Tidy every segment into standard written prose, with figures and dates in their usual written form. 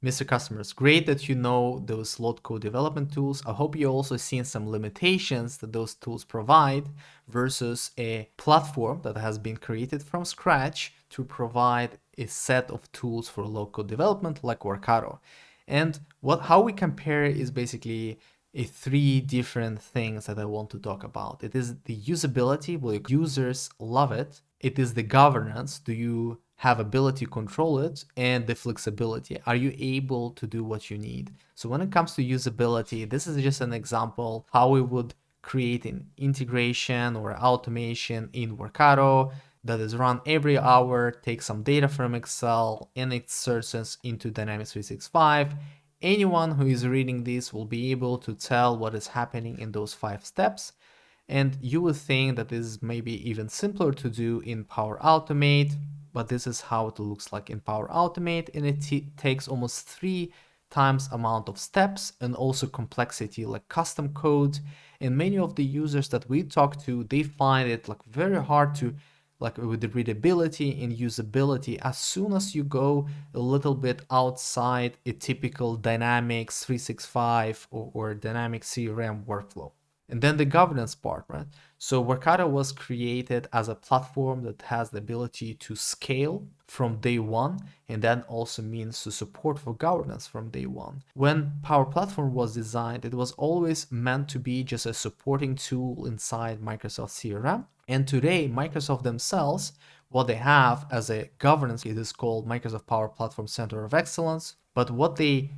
Mr. Customers, great that you know those low code development tools. I hope you also seen some limitations that those tools provide versus a platform that has been created from scratch to provide a set of tools for low code development like Workato. And how we compare is basically three different things that I want to talk about. It is the usability, will users love it? It is the governance, do you have ability to control it, and the flexibility, are you able to do what you need? So when it comes to usability, this is just an example how we would create an integration or automation in Workato that is run every hour, takes some data from Excel and inserts it into Dynamics 365. Anyone who is reading this will be able to tell what is happening in those 5 steps. And you would think that this is maybe even simpler to do in Power Automate, but this is how it looks like in Power Automate, and it takes almost 3 times amount of steps and also complexity like custom code. And many of the users that we talk to, they find it like very hard to, like with the readability and usability, as soon as you go a little bit outside a typical Dynamics 365 or Dynamics CRM workflow. And then the governance part, right? So Workato was created as a platform that has the ability to scale from day one, and then also means to support for governance from day one. When Power Platform was designed, it was always meant to be just a supporting tool inside Microsoft CRM. And today, Microsoft themselves, what they have as a governance, it is called Microsoft Power Platform Center of Excellence. But what they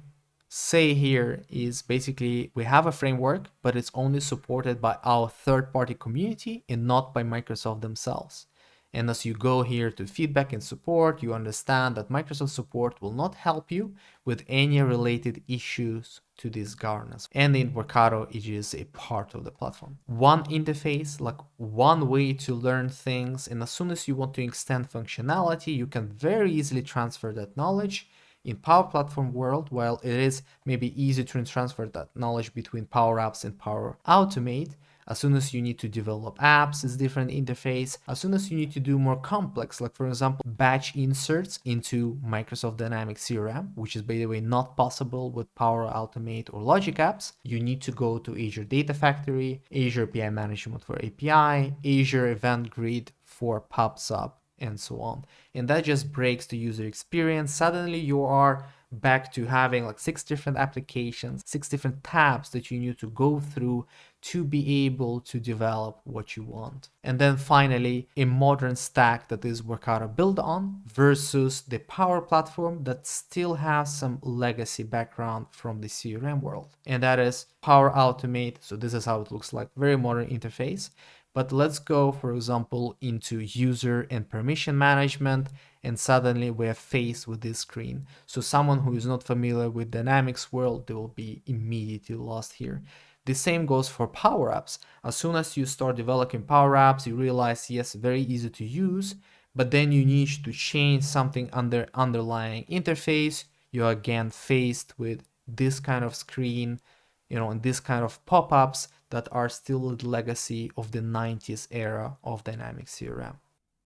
say here is basically we have a framework, but it's only supported by our third-party community and not by Microsoft themselves. And as you go here to feedback and support, you understand that Microsoft support will not help you with any related issues to this governance. And in Workato, it is a part of the platform. One interface, like one way to learn things. And as soon as you want to extend functionality, you can very easily transfer that knowledge. In Power Platform world, while it is maybe easy to transfer that knowledge between Power Apps and Power Automate, as soon as you need to develop apps, it's different interface. As soon as you need to do more complex, like for example, batch inserts into Microsoft Dynamics CRM, which is by the way not possible with Power Automate or Logic Apps, you need to go to Azure Data Factory, Azure API Management for API, Azure Event Grid for PubSub, and so on. And that just breaks the user experience. Suddenly you are back to having like 6 different applications, 6 different tabs that you need to go through to be able to develop what you want. And then finally, a modern stack that is Workato built on versus the Power Platform that still has some legacy background from the CRM world. And that is Power Automate. So this is how it looks like, very modern interface. But let's go, for example, into user and permission management, and suddenly we're faced with this screen. So someone who is not familiar with Dynamics world, they will be immediately lost here. The same goes for Power Apps. As soon as you start developing Power Apps, you realize, yes, very easy to use, but then you need to change something under underlying interface. You're again faced with this kind of screen, and this kind of pop-ups that are still the legacy of the 90s era of Dynamics CRM.